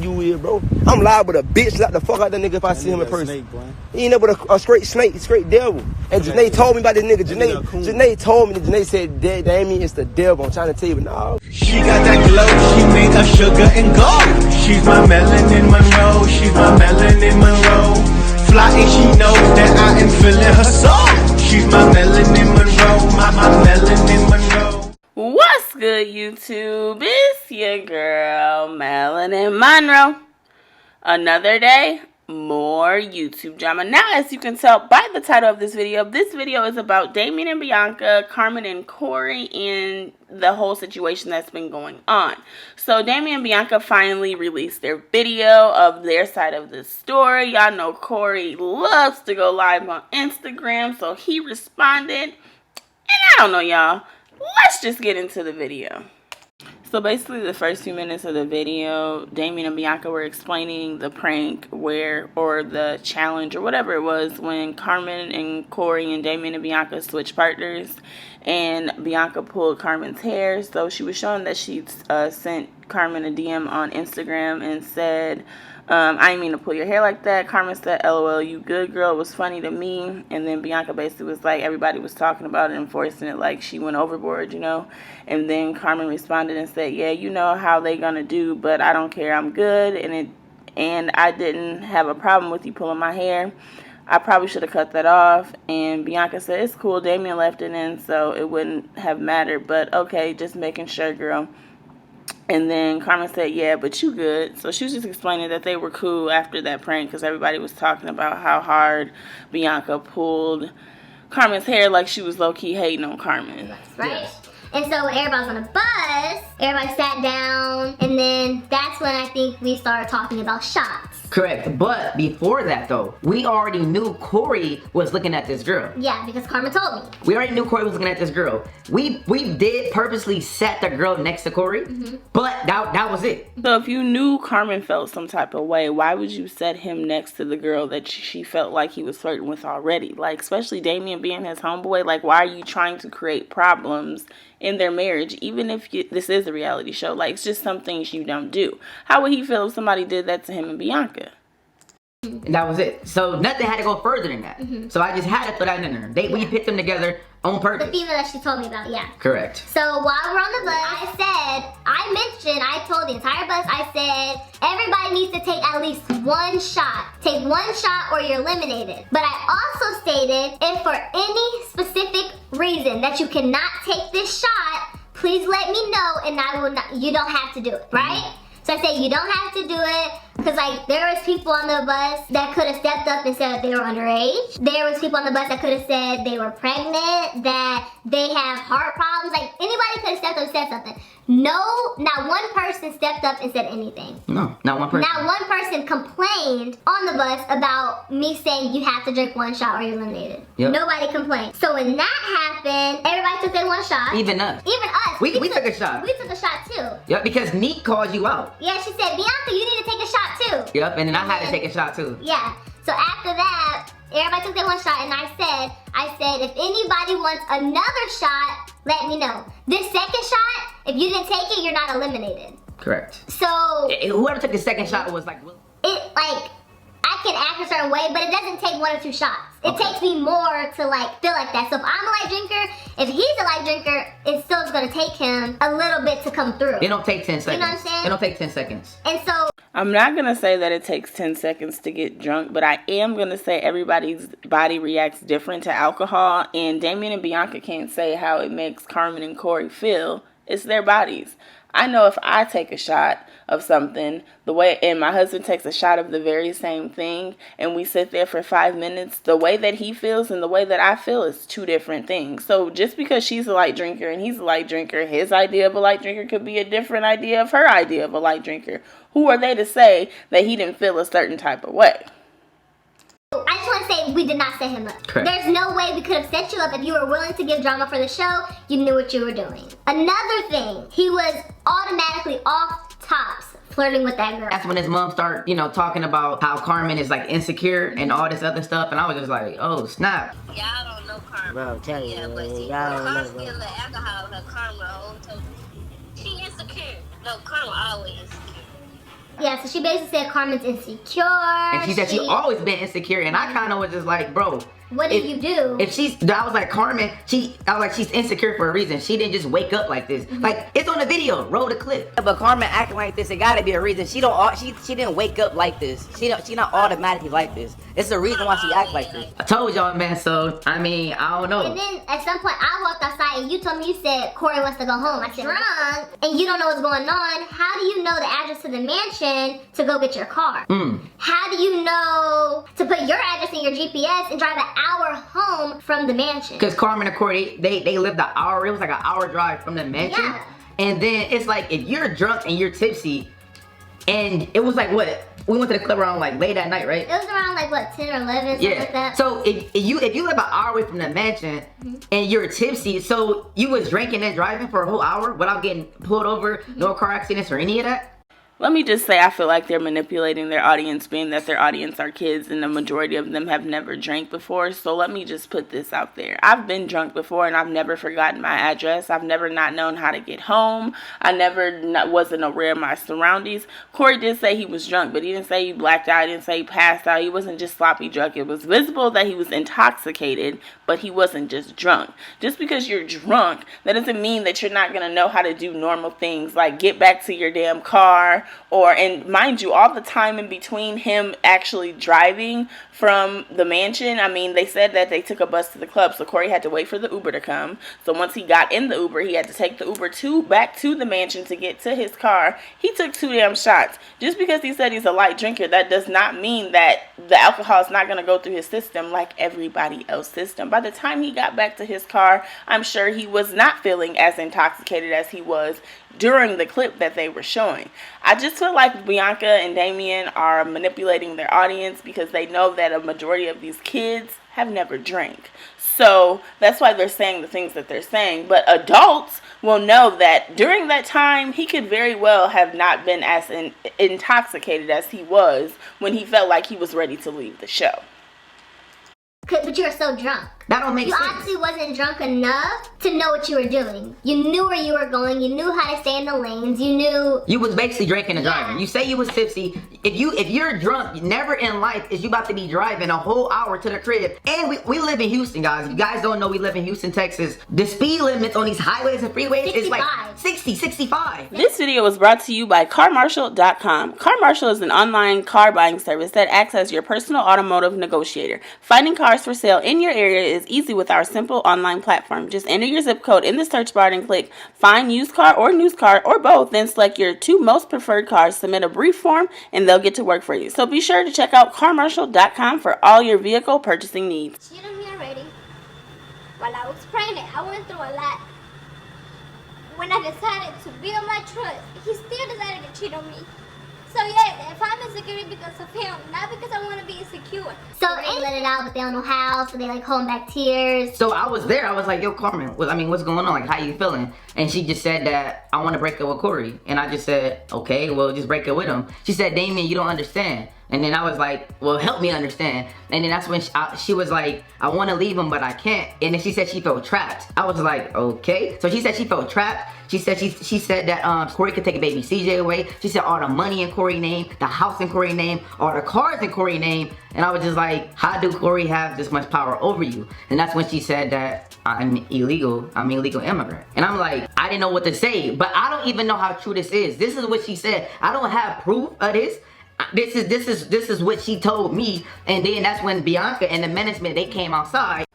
you is, bro. I'm liable to bitch like the fuck out that nigga if I see him in person. He ain't never a straight snake, straight devil. And Janae told me about this nigga. Janae told me that Janae said Damien is the devil. I'm trying to tell you, but no. She got that glow, she made of sugar and gold. She's my Melanin Monroe, she's my Melanin Monroe. Fly and she knows that I am feeling her soul. She's my Melanin Monroe, my Melanin Monroe. What's good, YouTube? It's your girl, Melanin Monroe. Another day, more YouTube drama. Now, as you can tell by the title of this video is about Damien and Bianca, Carmen and Corey, and the whole situation that's been going on. So Damien and Bianca finally released their video of their side of the story. Y'all know Corey loves to go live on Instagram, so he responded. And I don't know, y'all. Let's just get into the video. So basically the first few minutes of the video, Damien and Bianca were explaining the prank or the challenge or whatever it was when Carmen and Corey and Damien and Bianca switched partners and Bianca pulled Carmen's hair. So she was showing that she sent Carmen a DM on Instagram and said, I didn't mean to pull your hair like that. Carmen said, LOL, you good girl. It was funny to me. And then Bianca basically was like, everybody was talking about it and forcing it like she went overboard, you know. And then Carmen responded and said, yeah, you know how they gonna do, but I don't care. I'm good. And I didn't have a problem with you pulling my hair. I probably should have cut that off. And Bianca said, it's cool. Damien left it in, so it wouldn't have mattered. But okay, just making sure, girl. And then Carmen said, yeah, but you good. So she was just explaining that they were cool after that prank because everybody was talking about how hard Bianca pulled Carmen's hair like she was low-key hating on Carmen. Right? Yes. And so when everybody was on the bus, everybody sat down, and then that's when I think we started talking about shots. Correct, but before that though, we already knew Corey was looking at this girl. Yeah, because Carmen told me. We already knew Corey was looking at this girl. We did purposely set the girl next to Corey, but that was it. So if you knew Carmen felt some type of way, why would you set him next to the girl that she felt like he was flirting with already? Like, especially Damien being his homeboy, like, why are you trying to create problems in their marriage, even if this is a reality show? Like, it's just some things you don't do. How would he feel if somebody did that to him and Bianca? And that was it. So nothing had to go further than that. So I just had to throw that in there. We put them together on purpose. The female that she told me about, yeah. Correct. So while we're on the bus, I told the entire bus, I said, everybody needs to take at least one shot. Take one shot or you're eliminated. But I also stated, if for any specific reason that you cannot take this shot, please let me know and I will not, you don't have to do it, right? So I said you don't have to do it because like there was people on the bus that could have stepped up and said that they were underage. There was people on the bus that could have said they were pregnant, that they have heart problems. Like anybody could have stepped up and said something. No, not one person stepped up and said anything. No, not one person. Not one person complained on the bus about me saying you have to drink one shot or you're eliminated. Yep. Nobody complained. So when that happened, everybody took their one shot. Even us. Even us. We took a shot. We took a shot too. Yep, because Neek called you out. Yeah, she said, Bianca, you need to take a shot too. Yep, and then I had to take a shot too. Yeah. So after that, everybody took their one shot and I said, if anybody wants another shot, let me know. This second shot, if you didn't take it, you're not eliminated. Correct. So whoever took the second shot was like, I can act a certain way, but it doesn't take one or two shots. It takes me more to like feel like that. So if I'm a light drinker, if he's a light drinker, it's still gonna take him a little bit to come through. It don't take 10 seconds. You know what I'm saying? It don't take 10 seconds. And so I'm not going to say that it takes 10 seconds to get drunk, but I am going to say everybody's body reacts different to alcohol, and Damien and Bianca can't say how it makes Carmen and Corey feel. It's their bodies. I know if I take a shot of something, and my husband takes a shot of the very same thing, and we sit there for 5 minutes, the way that he feels and the way that I feel is two different things. So just because she's a light drinker and he's a light drinker, his idea of a light drinker could be a different idea of her idea of a light drinker. Who are they to say that he didn't feel a certain type of way? I just want to say we did not set him up. Correct. There's no way we could have set you up if you were willing to give drama for the show. You knew what you were doing. Another thing, he was automatically off tops flirting with that girl. That's when his mom started, talking about how Carmen is like insecure and all this other stuff, and I was just like, oh snap. Y'all don't know Carmen. Bro, tell you, yeah, but see, y'all don't Carmen's know, bro. still the alcohol in her Carmen. She insecure. No, Carmen always insecure. Yeah, so she basically said Carmen's insecure. And she said she always been insecure, and I kind of was just like, bro. What did you do? If I was like, Carmen, I was like, she's insecure for a reason. She didn't just wake up like this. Like, it's on the video, roll the clip. But Carmen acting like this, it gotta be a reason. She didn't wake up like this. She not automatically like this. It's the reason why she act like this. I told y'all, man, so, I mean, I don't know. And then, at some point, I walked outside and you told me, you said, Corey wants to go home. I said, drunk, and you don't know what's going on. How do you know the address to the mansion to go get your car? How do you know to put your address in your GPS and drive an hour home from the mansion? Because Carmen and Corey, they lived an hour. It was like an hour drive from the mansion. Yeah. And then it's like, if you're drunk and you're tipsy, and it was like, what? We went to the club around like late at night, right? It was around like what, 10 or 11, something like that. So if you live an hour away from the mansion and you're tipsy, so you was drinking and driving for a whole hour without getting pulled over, no car accidents or any of that? Let me just say, I feel like they're manipulating their audience, being that their audience are kids and the majority of them have never drank before. So let me just put this out there. I've been drunk before and I've never forgotten my address. I've never not known how to get home. I wasn't aware of my surroundings. Corey did say he was drunk, but he didn't say he blacked out. He didn't say he passed out. He wasn't just sloppy drunk. It was visible that he was intoxicated, but he wasn't just drunk. Just because you're drunk, that doesn't mean that you're not going to know how to do normal things like get back to your damn car. And mind you, all the time in between him actually driving from the mansion, I mean, they said that they took a bus to the club, so Corey had to wait for the Uber to come. So once he got in the Uber, he had to take the Uber back to the mansion to get to his car. He took 2 damn shots. Just because he said he's a light drinker, that does not mean that the alcohol is not going to go through his system like everybody else's system. By the time he got back to his car, I'm sure he was not feeling as intoxicated as he was during the clip that they were showing. I just feel like Bianca and Damien are manipulating their audience because they know that a majority of these kids have never drank. So that's why they're saying the things that they're saying. But adults will know that during that time, he could very well have not been as intoxicated as he was when he felt like he was ready to leave the show. But you were so drunk. That don't make sense. You obviously wasn't drunk enough to know what you were doing. You knew where you were going. You knew how to stay in the lanes. You knew. You was basically drinking and driving. You say you was tipsy. If you're drunk, never in life is you about to be driving a whole hour to the crib. And we live in Houston, guys. You guys don't know we live in Houston, Texas. The speed limits on these highways and freeways is like 60, 65. This video was brought to you by CarMarshal.com. CarMarshal is an online car buying service that acts as your personal automotive negotiator. Finding cars for sale in your area is easy with our simple online platform. Just enter your zip code in the search bar and click find used car or new car or both, then select your 2 most preferred cars, submit a brief form, and they'll get to work for you. So be sure to check out CarMarshal.com for all your vehicle purchasing needs. Cheated on me already. While I was pregnant, I went through a lot. When I decided to build my trust, he still decided to cheat on me. So yeah, if I'm insecure because of him, not because I want to be insecure. So they let it out, but they don't know how, so they like holding back tears. So I was there, I was like, yo, Carmen, what's going on? Like, how you feeling? And she just said that, I want to break up with Corey. And I just said, okay, well, just break up with him. She said, Damien, you don't understand. And then I was like, well, help me understand. And then that's when she was like, I want to leave him, but I can't. And then she said she felt trapped. I was like, okay. So she said she felt trapped. She said that Corey could take a baby CJ away. She said all the money in Corey's name, the house in Corey's name, all the cars in Corey's name. And I was just like, how do Corey have this much power over you? And that's when she said that I'm illegal immigrant. And I'm like, I didn't know what to say, but I don't even know how true this is. This is what she said. I don't have proof of this. This is what she told me. And then that's when Bianca and the management, they came outside.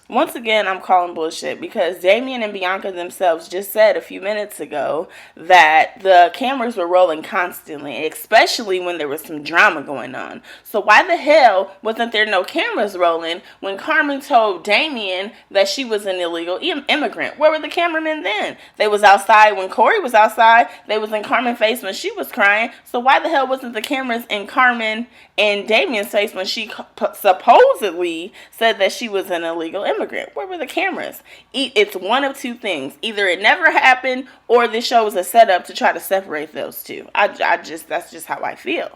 Once again, I'm calling bullshit because Damien and Bianca themselves just said a few minutes ago that the cameras were rolling constantly, especially when there was some drama going on. So why the hell wasn't there no cameras rolling when Carmen told Damien that she was an illegal immigrant? Where were the cameramen then? They was outside when Corey was outside. They was in Carmen's face when she was crying. So why the hell wasn't the cameras in Carmen and Damien's face when she supposedly said that she was an illegal immigrant? Where were the cameras? It's one of two things. Either it never happened or this show was a setup to try to separate those two. That's just how I feel.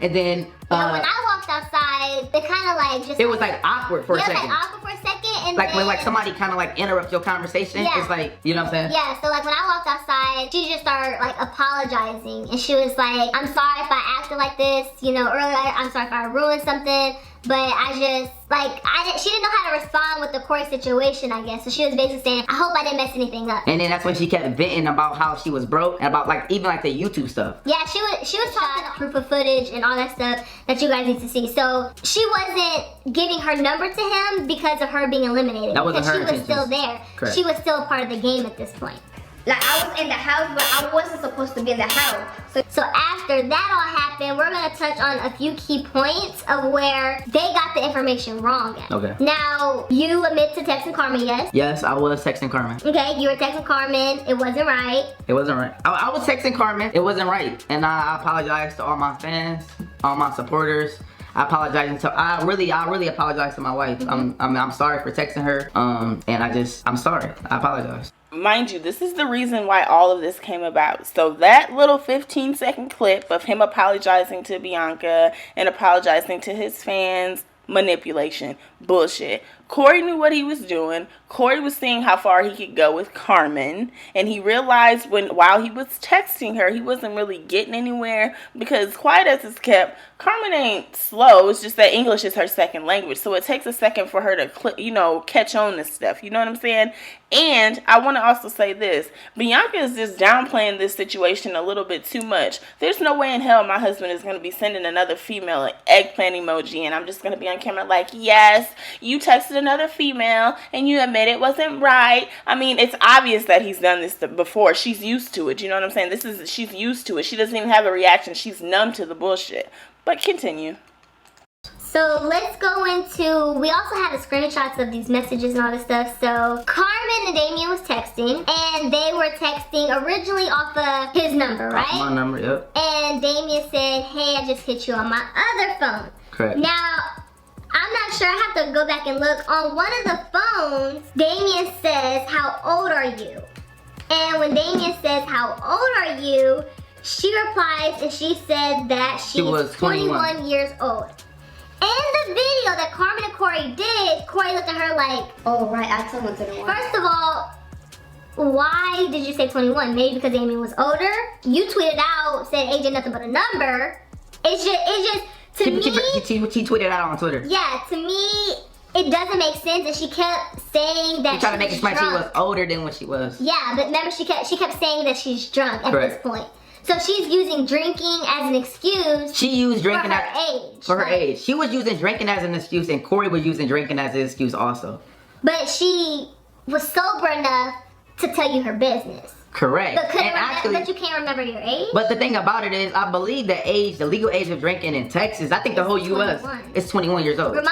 And then when I walked outside, it kind of like just... It was like awkward for a second. Yeah, like awkward for a second. like when like somebody kind of like interrupts your conversation, it's like, you know what I'm saying? Yeah, so like when I walked outside, she just started like apologizing, and she was like, I'm sorry if I acted like this, you know, earlier, I'm sorry if I ruined something, but I just, like, she didn't know how to respond with the Corey situation, I guess. So she was basically saying, I hope I didn't mess anything up. And then that's when she kept venting about how she was broke and about like even like the YouTube stuff. Yeah, she was talking proof of footage and all that stuff that you guys need to see. So she wasn't giving her number to him because of her being eliminated. That wasn't her intentions. She was still there. Correct. She was still a part of the game at this point. Like, I was in the house, but I wasn't supposed to be in the house. So after that all happened, we're gonna touch on a few key points of where they got the information wrong at. Okay. Now, you admit to texting Carmen, yes? Yes, I was texting Carmen. Okay, you were texting Carmen, it wasn't right. It wasn't right. I was texting Carmen, it wasn't right. And I apologize to all my fans, all my supporters. I apologize to, I really apologize to my wife. I'm sorry for texting her. And I'm sorry, I apologize. Mind you, this is the reason why all of this came about. So that little 15-second clip of him apologizing to Bianca and apologizing to his fans, manipulation, bullshit. Corey knew what he was doing. Corey was seeing how far he could go with Carmen, and he realized while he was texting her, he wasn't really getting anywhere because quiet as it's kept, Carmen ain't slow. It's just that English is her second language, so it takes a second for her to catch on to stuff. You know what I'm saying? And I want to also say this: Bianca is just downplaying this situation a little bit too much. There's no way in hell my husband is going to be sending another female an eggplant emoji, and I'm just going to be on camera like, yes, you texted another female and you admit it wasn't right. I mean, it's obvious that he's done this before. She's used to it. You know what I'm saying? She's used to it. She doesn't even have a reaction. She's numb to the bullshit. But continue. So let's go into, we also have the screenshots of these messages and all this stuff. So Carmen and Damien was texting, and they were texting originally off of his number, right? My number, yep. And Damien said, hey, I just hit you on my other phone. Correct. Now, I'm not sure, I have to go back and look. On one of the phones, Damien says, how old are you? And when Damien says, how old are you? She replies and she said that she was 21 years old. In the video that Carmen and Corey did, Corey looked at her like, oh right, I told him 21. First of all, why did you say 21? Maybe because Damien was older? You tweeted out, said age ain't nothing but a number. It's just, to me. She tweeted out on Twitter. Yeah, to me, it doesn't make sense, and she kept saying that she tried to make it like she was older than what she was. Yeah, but remember, she kept saying that she's drunk at this point. So she's using drinking as an excuse. She used drinking for her age. For her age. She was using drinking as an excuse, and Corey was using drinking as an excuse also. But she was sober enough to tell you her business. Correct. But you can't remember your age? But the thing about it is, I believe the legal age of drinking in Texas, I think the whole U.S. is 21 years old. Let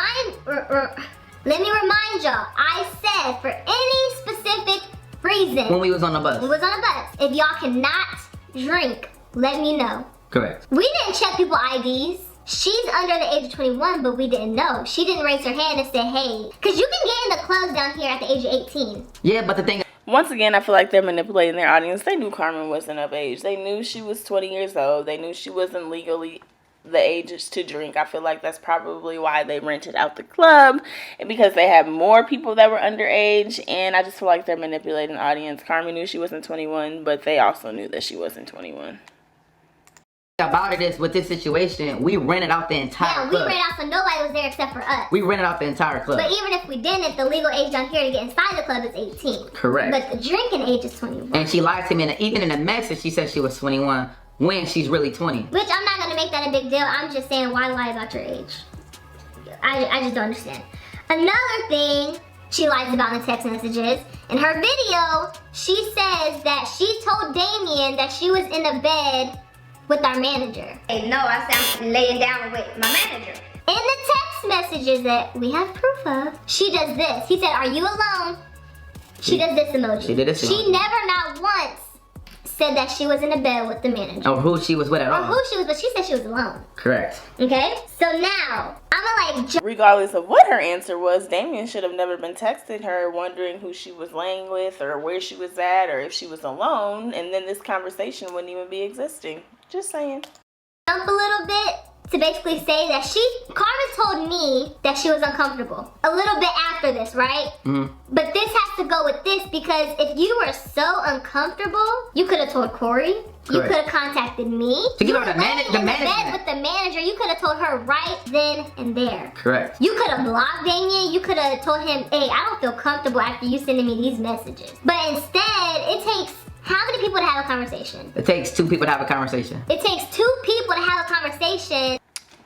me remind y'all, I said for any specific reason. When we was on the bus. When we was on the bus. If y'all cannot drink, let me know. Correct. We didn't check people IDs. She's under the age of 21, but we didn't know. She didn't raise her hand and say, hey. Because you can get in the clubs down here at the age of 18. Yeah, but the thing... Once again, I feel like they're manipulating their audience. They knew Carmen wasn't of age. They knew she was 20 years old. They knew she wasn't legally the age to drink. I feel like that's probably why they rented out the club, because they had more people that were underage, and I just feel like they're manipulating the audience. Carmen knew she wasn't 21, but they also knew that she wasn't 21. About it is, with this situation, we rented out the entire club. Yeah, we rented out so nobody was there except for us. We rented out the entire club. But even if we didn't, the legal age down here to get inside the club is 18. Correct. But the drinking age is 21. And she lied to me, and even in the message, she said she was 21 when she's really 20. Which I'm not going to make that a big deal. I'm just saying, why lie about your age? I just don't understand. Another thing she lies about in the text messages, in her video, she says that she told Damien that she was in the bed with our manager. Hey, no, I said I'm laying down with my manager. In the text messages that we have proof of, she does this. He said, are you alone? She does this emoji. She did this emoji. She never, not once, said that she was in a bed with the manager. Or who she was with at all. Or who she was, but she said she was alone. Correct. Okay? So now, I'm gonna regardless of what her answer was, Damien should have never been texting her wondering who she was laying with or where she was at or if she was alone, and then this conversation wouldn't even be existing. Just saying. Jump a little bit to basically say that Carmen told me that she was uncomfortable a little bit after this, right? But this has to go with this because if you were so uncomfortable, you could have told Corey. You could have contacted me. To give her the bed with the manager. You could have told her right then and there. Correct. You could have blocked Damien. You could have told him, hey, I don't feel comfortable after you sending me these messages. But instead, it takes how many people to have a conversation? It takes 2 people to have a conversation. It takes 2 people to have a conversation.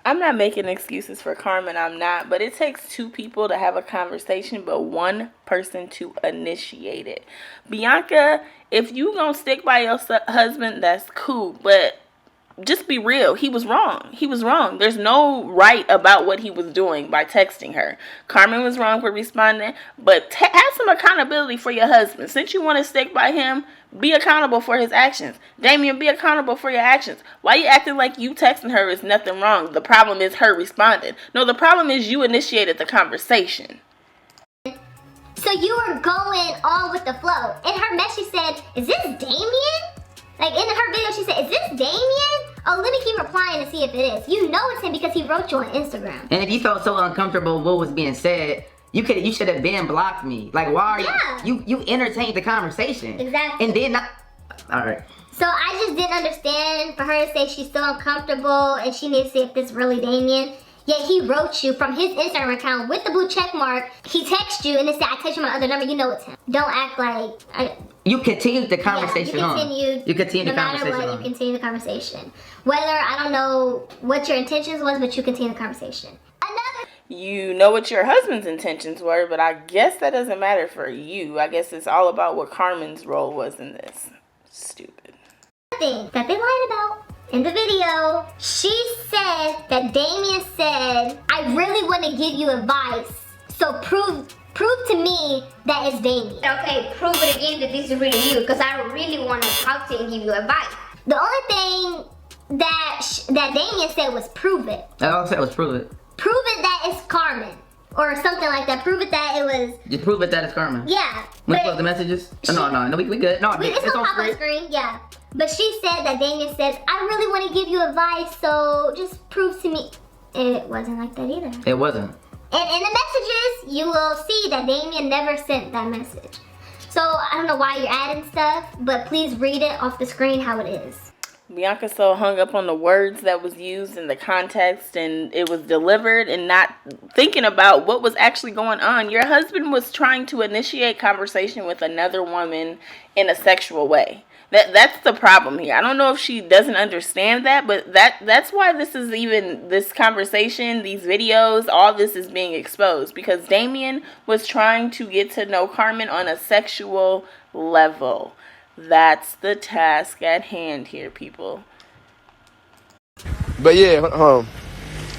I'm not making excuses for Carmen, I'm not, but it takes 2 people to have a conversation, but 1 person to initiate it. Bianca, if you gonna stick by your husband, that's cool, but just be real. He was wrong. He was wrong. There's no right about what he was doing by texting her. Carmen was wrong for responding, but have some accountability for your husband. Since you want to stick by him, be accountable for his actions. Damien, be accountable for your actions. Why you acting like you texting her is nothing wrong? The problem is her responding. No, the problem is you initiated the conversation. So you were going on with the flow. In her message, she said, is this Damien? Like in her video, she said, is this Damien? Oh, let me keep replying to see if it is. You know it's him because he wrote you on Instagram. And if you felt so uncomfortable with what was being said, you should have been blocked me. Like, why are you entertained the conversation? Exactly. And then all right. So I just didn't understand for her to say she's so uncomfortable and she needs to see if this really Damien. Yet he wrote you from his Instagram account with the blue check mark. He texted you and it said, I text you my other number. You know it's him. Don't act like... You continue the conversation You continue the conversation no matter what, you continue the conversation. Whether, I don't know what your intentions was, but you continue the conversation. You know what your husband's intentions were, but I guess that doesn't matter for you. I guess it's all about what Carmen's role was in this. Stupid. Thing that they lied about in the video, she said that Damien said, I really want to give you advice, so prove to me that it's Damien. Okay, prove it again that this is really you, because I really want to talk to you and give you advice. The only thing that Damien said was prove it. All I said was prove it. Prove it that it's Carmen. Or something like that. Prove it that it was... Just prove it that it's Carmen. Yeah. We close the messages? No, we good. No, it's gonna pop on the screen, yeah. But she said that Damien says, I really want to give you advice, so just prove to me. It wasn't like that either. It wasn't. And in the messages, you will see that Damien never sent that message. So I don't know why you're adding stuff, but please read it off the screen how it is. Bianca's so hung up on the words that was used in the context and it was delivered and not thinking about what was actually going on. Your husband was trying to initiate conversation with another woman in a sexual way. That's the problem here. I don't know if she doesn't understand that, but that's why this conversation, these videos, all this is being exposed. Because Damien was trying to get to know Carmen on a sexual level. That's the task at hand here, people. But yeah, but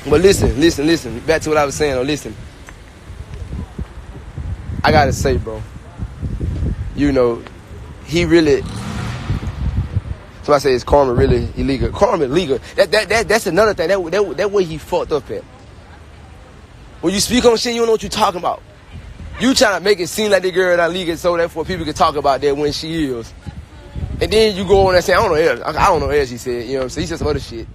listen. Back to what I was saying. Listen. I gotta say, bro. You know, he really... So I say, is Carmen really illegal? Carmen legal. That's another thing. That way he fucked up at. When you speak on shit, you don't know what you're talking about. You trying to make it seem like the girl not legal so therefore people can talk about that when she is. And then you go on and say, I don't know else he said, you know what I'm saying? He said some other shit.